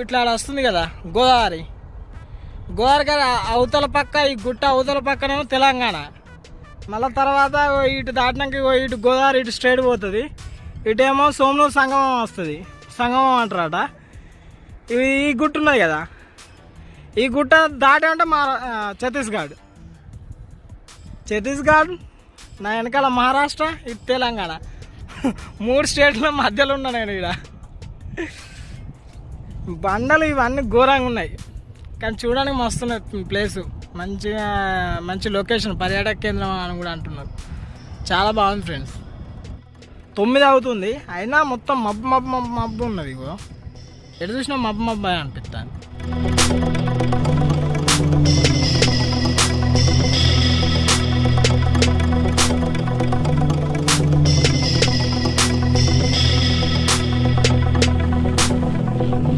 ఇట్లా వస్తుంది కదా గోదావరి గారు అవతల పక్క, ఈ గుట్ట అవతల పక్కనేమో తెలంగాణ. మళ్ళీ తర్వాత ఇటు దాటినాక ఇటు గోదావరి ఇటు స్ట్రైట్ పోతుంది. ఇటేమో సోమనూరు సంగమం వస్తుంది. సంగమం అంటారట. ఈ గుట్ట ఉన్నది కదా, ఈ గుట్ట దాటేమంటే మా ఛత్తీస్గఢ్, నా వెనకాల మహారాష్ట్ర, ఇటు తెలంగాణ. 3 స్టేట్ల మధ్యలో ఉన్నా నేను. ఇక్కడ బండలు ఇవన్నీ ఘోరంగా ఉన్నాయి, కానీ చూడడానికి మస్తున్నాయి ప్లేసు. మంచి లొకేషన్, పర్యాటక కేంద్రం అని కూడా అంటున్నారు. చాలా బాగుంది ఫ్రెండ్స్. 9 అవుతుంది అయినా మొత్తం మబ్బు ఉన్నది. ఇగో ఎటు చూసినా మబ్బు అనిపిస్తాను.